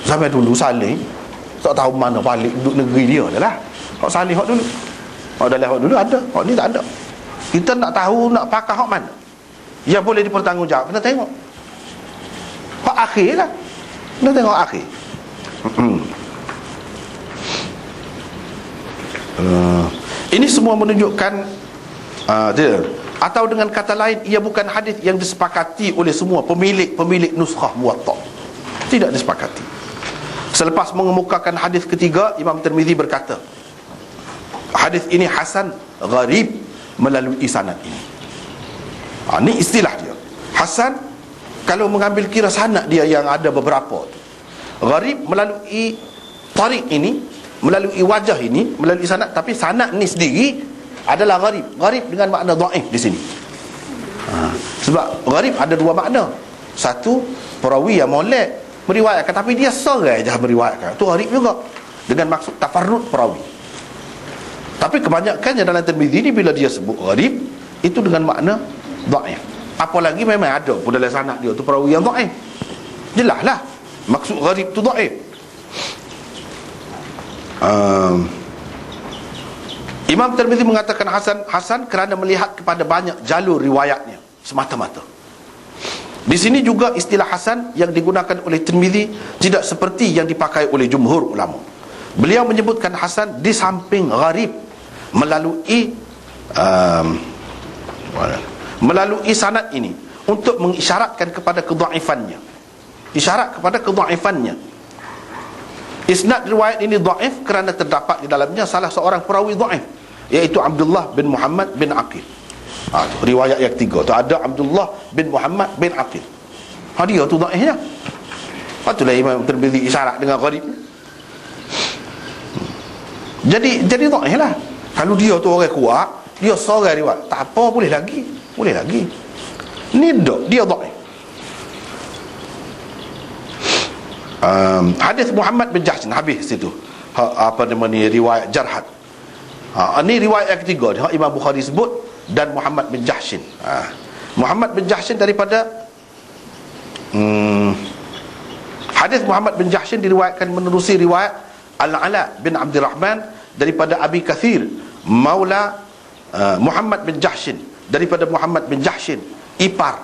Sampai dulu Saleh tak tahu mana balik duduk negeri dia dah lah. Hak Saleh hak dulu. Hak dah hak dulu ada, hak ni tak ada. Kita nak tahu nak pakar hak mana yang boleh dipertanggungjawab, kena tengok hak akhir lah. Kena tengok akhir. Ini semua menunjukkan dia. Atau dengan kata lain, ia bukan hadis yang disepakati oleh semua pemilik nuskah Muwatta. Tidak disepakati. Selepas mengemukakan hadis ketiga, Imam Tirmizi berkata, hadis ini hasan gharib melalui sanad ini. Ini istilah dia. Hasan, kalau mengambil kira sanad dia yang ada beberapa tu. Gharib melalui tarik ini, melalui wajah ini, melalui sanad, tapi sanad ni sendiri adalah gharib. Gharib dengan makna dhaif di sini. Sebab gharib ada dua makna. Satu, perawi yang molek meriwayatkan, tapi dia seorang je meriwayatkan, tu gharib juga, dengan maksud tafarrud perawi. Tapi kebanyakannya dalam Tirmizi ni, bila dia sebut gharib, itu dengan makna dhaif. Apalagi memang ada pun dalam sanad dia tu perawi yang dhaif, jelaslah maksud gharib tu dhaif. Imam Tirmizi mengatakan hasan kerana melihat kepada banyak jalur riwayatnya semata-mata. Di sini juga istilah hasan yang digunakan oleh Tirmizi tidak seperti yang dipakai oleh jumhur ulama. Beliau menyebutkan hasan di samping gharib melalui sanad ini untuk mengisyaratkan kepada kedhaifannya. Isyarat kepada kedhaifannya. Isnad riwayat ini dhaif kerana terdapat di dalamnya salah seorang perawi dhaif, iaitu Abdullah bin Muhammad bin Aqil. Riwayat yang ketiga tu ada Abdullah bin Muhammad bin Aqil. Dia tu dhaifnya. Patutlah Imam Tirmizi isyarat dengan gharib. Jadi dhaif lah. Kalau dia tu orang kuat, dia seorang riwayat, tak apa, boleh lagi. Ni dia dhaif. Hadis Muhammad bin Jahshin habis situ. Apa nama ni, riwayat Jarhad. Ini riwayat yang ketiga Imam Bukhari sebut, dan Muhammad bin Jahshin. Muhammad bin Jahshin daripada hadis Muhammad bin Jahshin diriwayatkan menerusi riwayat Al-Ala bin Abdurrahman daripada Abi Kathir maula Muhammad bin Jahshin daripada Muhammad bin Jahshin, ipar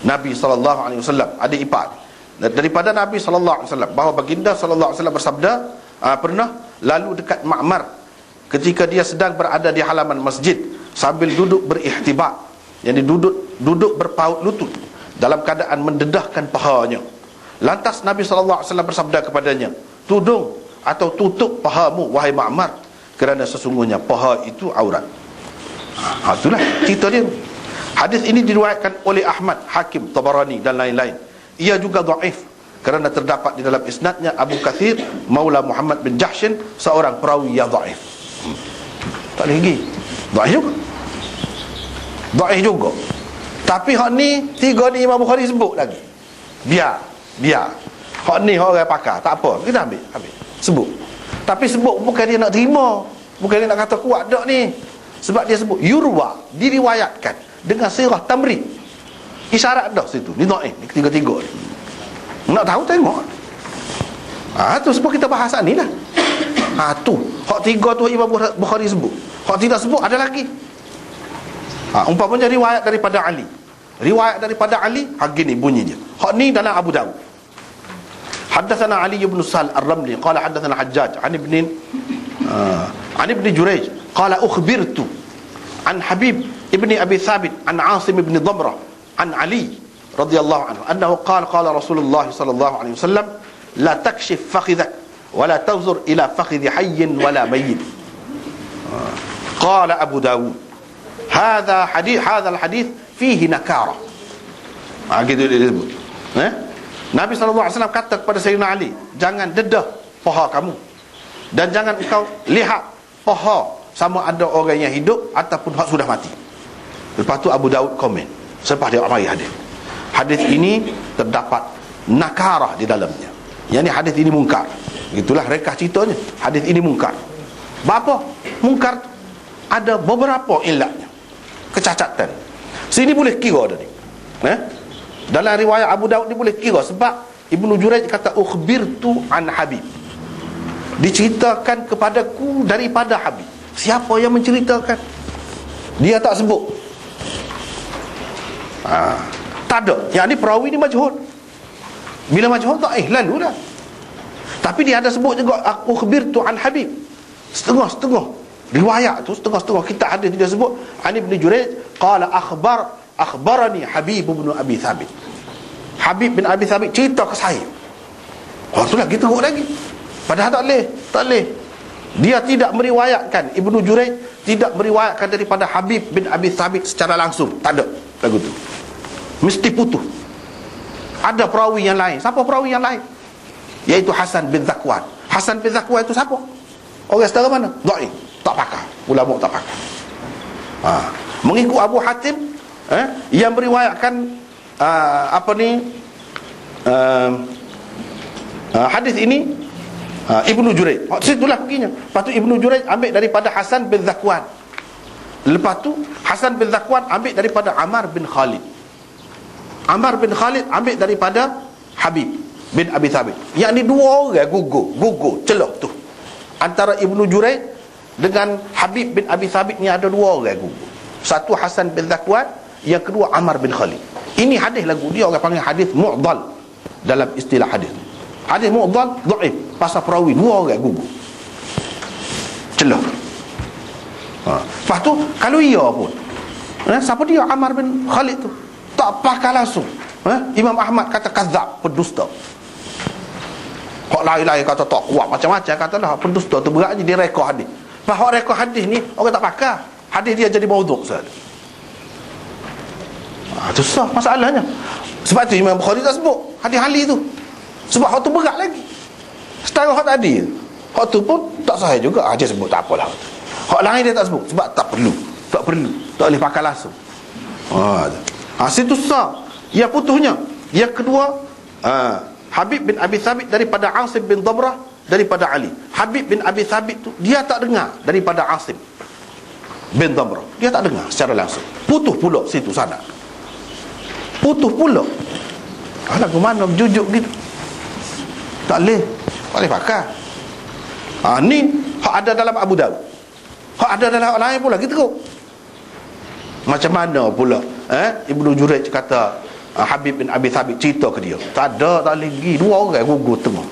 Nabi SAW, adik ipar daripada Nabi SAW, bahawa baginda SAW bersabda, pernah lalu dekat Ma'mar ketika dia sedang berada di halaman masjid sambil duduk berikhtibar, yang duduk berpaut lutut dalam keadaan mendedahkan pahanya. Lantas Nabi SAW bersabda kepadanya, tudung atau tutup pahamu wahai Ma'mar, kerana sesungguhnya paha itu aurat. Itulah cerita dia. Hadis ini diriwayatkan oleh Ahmad, Hakim, Tabarani dan lain-lain. Ia juga dhaif kerana terdapat di dalam isnadnya Abu Kathir maula Muhammad bin Jahshin, seorang perawi yang dhaif. Tak lagi dhaif juga. Tapi hak ni tiga ni Imam Bukhari sebut lagi. Biar hak ni orang pakar, tak apa, kita ambil sebut. Tapi sebut bukan dia nak terima, bukan dia nak kata kuat dak ni. Sebab dia sebut yurwa, diriwayatkan dengan sirah tamrid. Isyarat dah situ. Ni dhaif, ni ketiga-tiga ni. Nak tahu tengok. Tu sebab kita bahas ni lah. Tu hak tiga tu Imam Bukhari sebut. Hak tidak sebut ada lagi. Umpamanya riwayat daripada Ali. Riwayat daripada Ali, hak gini bunyinya. Hak ni dalam Abu Dawud. Haddatsana Ali ibn Sal Ar-Ramli qala haddatsana Hajjaj an ibn Jurayj qala ukhbirtu an Habib ibn Abi Thabit an Asim ibn Dhamrah an Ali radhiyallahu anhu annahu qala Rasulullah sallallahu alaihi wasallam la takshif fakhidhak wa la tawzur ila fakhidhi hayyin wa la mayyit. Qala Abu Dawud hadha al-hadith fihi nakara. Gitu dia sebut. Nabi SAW kata kepada Sayyidina Ali, jangan dedah paha kamu, dan jangan engkau lihat paha sama ada orang yang hidup ataupun sudah mati. Lepas tu Abu Dawud komen selepas dia mari hadis ini terdapat nakarah di dalamnya, yakni hadis ini mungkar. Itulah rekah ceritanya, hadis ini mungkar. Apa mungkar? Ada beberapa ilatnya, kecacatan. Sini boleh kira dah ni. Dalam riwayat Abu Daud ni boleh kira, sebab Ibnu Jurayj kata ukhbirtu an Habib, diceritakan kepadaku daripada Habib. Siapa yang menceritakan? Dia tak sebut. Tak ada. Yang ni perawi ni majhul. Bila majhul tak lalu dah. Tapi dia ada sebut juga ukhbirtu an Habib. Setengah-setengah riwayat tu, setengah-setengah kita ada dia sebut an Ibnu Jurayj qala akhbarani Habib bin Abi Thabit. Habib bin Abi Thabit cerita ke saya. Tu lagi teruk lagi. Padahal tak boleh. Dia tidak meriwayatkan, Ibnu Jurayj tidak meriwayatkan daripada Habib bin Abi Thabit secara langsung. Tak ada lagu tu. Mesti putus. Ada perawi yang lain. Siapa perawi yang lain? Iaitu Hasan bin Zakwan. Hasan bin Zakwan itu siapa? Orang setara mana? Dhaif. Tak pakar. Ulama tak pakar. Mengikut Abu Hatim yang meriwayatkan hadis ini Ibnu Jurayj. Situlah perginya. Lepas tu Ibnu Jurayj ambil daripada Hasan bin Zakwan. Lepas tu Hasan bin Zakwan ambil daripada Ammar bin Khalid. Ammar bin Khalid ambil daripada Habib bin Abi Thabit. Yang ni dua orang gugur celah tu. Antara Ibnu Jurayj dengan Habib bin Abi Thabit ni ada dua orang gugur. Satu Hasan bin Zakwan, yang kedua Ammar bin Khalid. Ini hadis lagu dia orang panggil hadis mu'dhal dalam istilah hadis. Hadis mu'dhal dhaif pasal perawi dua orang gugur. Celah. Lepas tu kalau ia pun siapa dia Ammar bin Khalid tu? Tak pakar langsung. Imam Ahmad kata kadzab, pendusta. Hak lain-lain kata tak kuat, macam-macam katalah pendusta tu beratnya dia rekod hadis. Faham rekod hadis ni orang tak pakar. Hadis dia jadi maudhu' sahaja. Itu sah masalahnya. Sebab tu Imam Bukhari tak sebut hadis Ali tu. Sebab hak tu berat lagi. Setara hak tadi. Hak tu pun tak sahih juga. Dia sebut tak apalah. Hak lain dia tak sebut sebab tak perlu. Tak boleh pakai langsung. Situ sah. Yang putusnya. Yang kedua, Habib bin Abi Thabit daripada Asim bin Damrah daripada Ali. Habib bin Abi Thabit tu dia tak dengar daripada Asim bin Damrah. Dia tak dengar secara langsung. Putus pula situ sana. Putus pula. Lagu mana berjujuk gitu. Tak boleh pakai. Ni hak ada dalam Abu Dawud. Hak ada dalam lain pula gitu. Macam mana pula Ibnu Jurayj kata Habib bin Abi Thabit cerita ke dia. Tak lagi dua orang gugur tengah.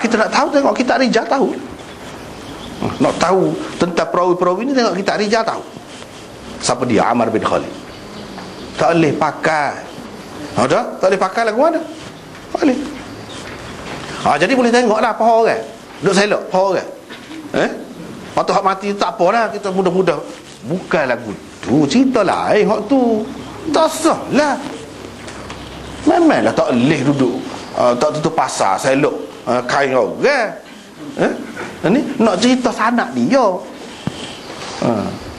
Kita nak tahu, tengok kitab Rijal tahu. Nak tahu tentang perawi-perawi ni, tengok kitab Rijal tahu. Siapa dia? Ammar bin Khalid. Tak boleh pakai. Tak boleh pakai lagu mana? Tak boleh. Jadi boleh tengoklah apa orang duk selok apa orang. Waktu hak mati tak apalah, kita mudah-mudah bukan lagu tu, cerita lain hak tu. Tak sah lah. Memanglah tak boleh duduk tak tutup pasar selok kain orang. Ni nak cerita sanak dia.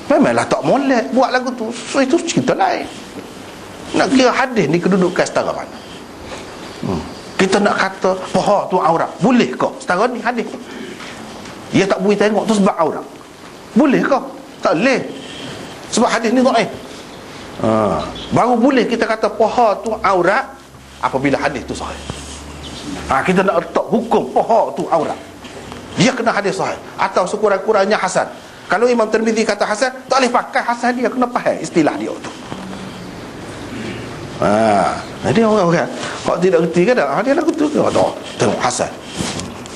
Memanglah tak molek buat lagu tu. So itu cerita lain. Nak kira hadis ni kedudukan setara mana? Kita nak kata paha tu aurat, boleh ke setara ni hadis? Dia tak boleh tengok tu sebab aurat, boleh ke? Tak boleh. Sebab hadis ni dhaif. Baru boleh kita kata paha tu aurat apabila hadis tu sahih. Kita nak letak hukum paha tu aurat, dia kena hadis sahih atau sekurang-kurangnya hasan. Kalau Imam Tirmizi kata hasan, tak boleh pakai hasan, dia kena faham istilah dia tu. Jadi orang-orang kalau tidak reti kan dia lagu tu tengok hasan.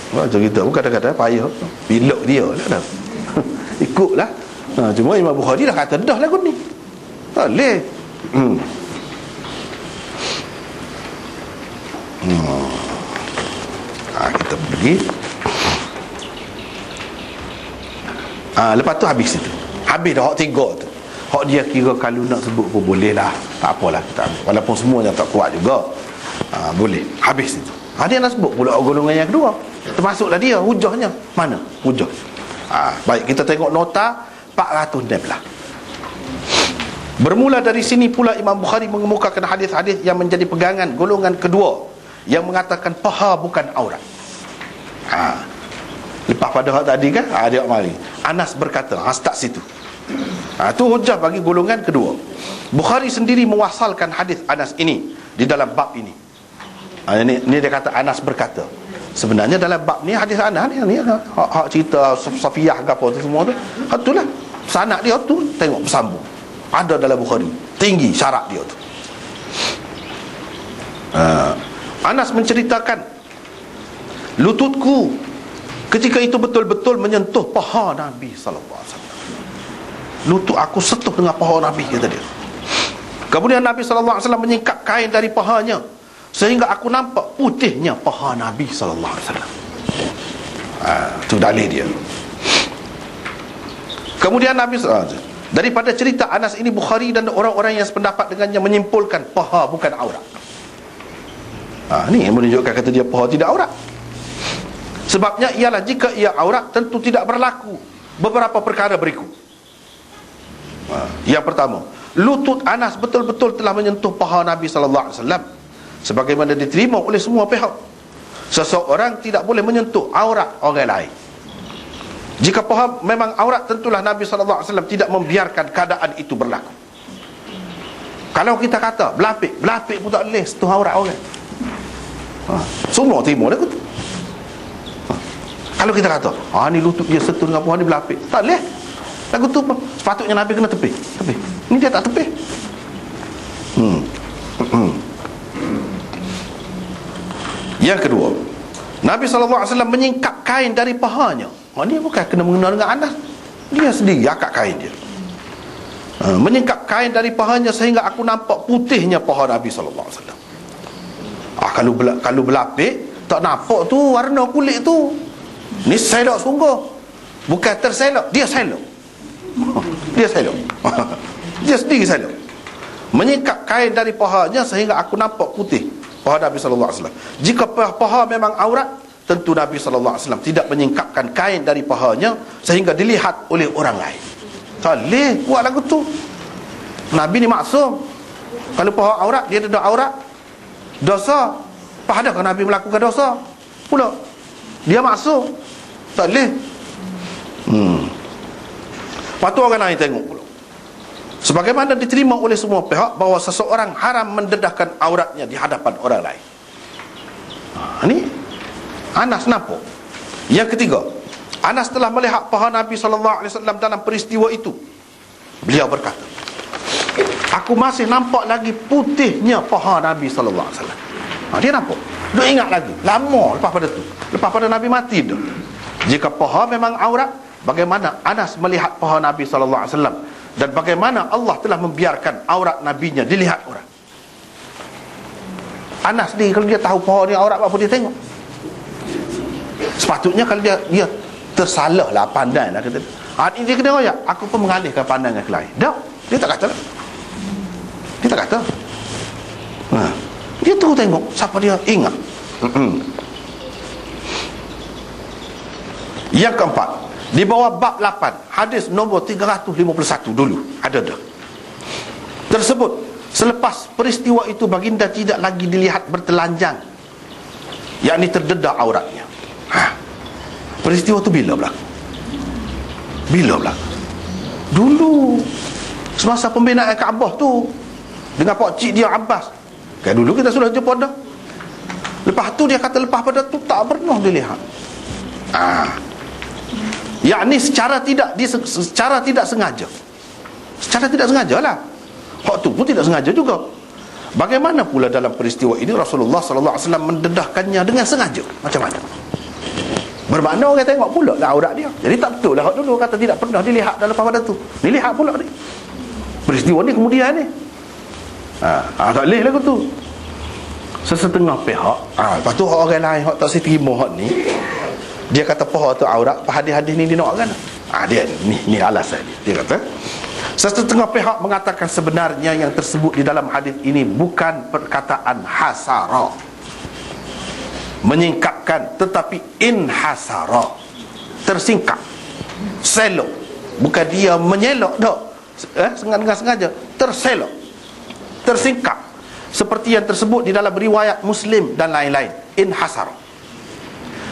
Macam kita pun kadang-kadang payah bilok dia lah. Ikutlah. Cuma Imam Bukhari dah kata dah lagu ni tak boleh. Kita pergi. Lepas tu habis itu. Habis dah hak tiga tu. Hak dia kira kalau nak sebut pun boleh lah. Tak apalah kita ambil. Walaupun semuanya tak kuat juga. Boleh. Habis itu. Dia nak sebut pula golongan yang kedua. Termasuklah dia. Hujahnya. Mana? Hujah. Baik, kita tengok nota 416. Bermula dari sini pula Imam Bukhari mengemukakan hadis-hadis yang menjadi pegangan golongan kedua yang mengatakan paha bukan aurat. Lepas pada hak tadi kan dia mari Anas berkata start situ. Tu hujah bagi golongan kedua. Bukhari sendiri mewasalkan hadis Anas ini di dalam bab ini Ini dia kata, Anas berkata. Sebenarnya dalam bab ni hadis Anas ni hak cerita Safiyah ke apa tu semua tu, itulah sanad dia tu, tengok bersambung. Ada dalam Bukhari. Tinggi syarat dia tu. Anas menceritakan, lututku ketika itu betul-betul menyentuh paha Nabi sallallahu alaihi wasallam. Lutut aku sentuh dengan paha Nabi, kata dia. Kemudian Nabi sallallahu alaihi wasallam menyingkap kain dari pahanya sehingga aku nampak putihnya paha Nabi sallallahu alaihi wasallam. Itu dalil dia. Kemudian Nabi sallallahu alaihi wasallam, daripada cerita Anas ini, Bukhari dan orang-orang yang sependapat dengannya menyimpulkan paha bukan aurat. Ni yang menunjukkan kata dia paha tidak aurat. Sebabnya ialah jika ia aurat tentu tidak berlaku beberapa perkara berikut. Yang pertama, lutut Anas betul-betul telah menyentuh paha Nabi sallallahu alaihi wasallam sebagaimana diterima oleh semua pihak. Seseorang tidak boleh menyentuh aurat orang lain. Jika paha memang aurat, tentulah Nabi sallallahu alaihi wasallam tidak membiarkan keadaan itu berlaku. Kalau kita kata belapik pun tak boleh sentuh aurat orang. Semua terima dah tu. Kalau kita kata, ni lutut dia sentuh dengan paha ni belapik, tak boleh. Lagu tu sepatutnya Nabi kena tepi. Ni dia tak tepi. Yang kedua, Nabi SAW menyingkap kain dari pahanya. Ni bukan kena mengenal dengan Anas, dia sendiri akak kain dia. Menyingkap kain dari pahanya sehingga aku nampak putihnya paha Nabi SAW. Kalau berlapik tak nampak tu warna kulit tu. Ni selok sungguh. Bukan terselok, dia selok. Dia selok. Dia sendiri selok. Menyingkap kain dari pahanya sehingga aku nampak putih paha Nabi SAW. Jika paha memang aurat, tentu Nabi SAW tidak menyingkapkan kain dari pahanya sehingga dilihat oleh orang lain. Tak boleh buat lagu tu. Nabi ni maksum. Kalau paha aurat, dia tidak aurat, dosa. Adakah Nabi melakukan dosa pula? Dia maksum. Tak boleh. Lepas tu orang lain tengok pula. Sebagaimana diterima oleh semua pihak bahawa seseorang haram mendedahkan auratnya di hadapan orang lain. Ini Anas nampak. Yang ketiga, Anas telah melihat paha Nabi SAW dalam peristiwa itu. Beliau berkata, aku masih nampak lagi putihnya paha Nabi SAW. Dia nampak. Dia ingat lagi. Lama lepas pada tu. Lepas pada Nabi mati tu. Jika paha memang aurat, bagaimana Anas melihat paha Nabi SAW, dan bagaimana Allah telah membiarkan aurat Nabinya dilihat orang. Anas ni kalau dia tahu paha ni aurat, apa dia tengok? Sepatutnya kalau dia tersalah lah, pandai lah kata. Ini dia kena royak, aku pun mengalihkan pandangan ke lain. Tak, dia tak kata lah. Dia tak kata. Dia terus tengok siapa dia ingat. Yang keempat, di bawah bab 8, hadis nombor 351 dulu ada dah. Tersebut, selepas peristiwa itu baginda tidak lagi dilihat bertelanjang, yakni terdedah auratnya. Peristiwa itu bila berlaku? Bila berlaku? Dulu semasa pembinaan Kaabah tu dengan pak cik dia Abbas. Kan dulu kita sudah jumpa dah. Lepas tu dia kata lepas pada tu tak pernah dilihat. Yakni secara tidak sengaja. Secara tidak sengaja lah. Hak tu pun tidak sengaja juga. Bagaimana pula dalam peristiwa ini Rasulullah SAW mendedahkannya dengan sengaja? Macam mana? Bermakna orang tengok pula lah aurat dia. Jadi tak betul lah hak dulu kata tidak pernah dilihat dalam lepas pada tu. Dilihat pula ni. Peristiwa ni kemudian ni. Tak boleh lah tu. Sesetengah pihak lepas tu orang lain hak tak terima hak ni, dia kata paha tu aurat, hadis-hadis ni dia nak kan. Dia ni alasan dia. Dia kata sesetengah pihak mengatakan sebenarnya yang tersebut di dalam hadis ini bukan perkataan hasara, menyingkapkan, tetapi inhasara, tersingkap, selok. Bukan dia menyelok dah, dengan sengaja, terselok, tersingkap, seperti yang tersebut di dalam riwayat Muslim dan lain-lain. Inhasara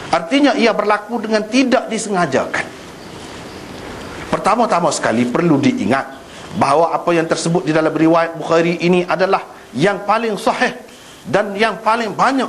artinya ia berlaku dengan tidak disengajakan. Pertama-tama sekali perlu diingat bahawa apa yang tersebut di dalam riwayat Bukhari ini adalah yang paling sahih dan yang paling banyak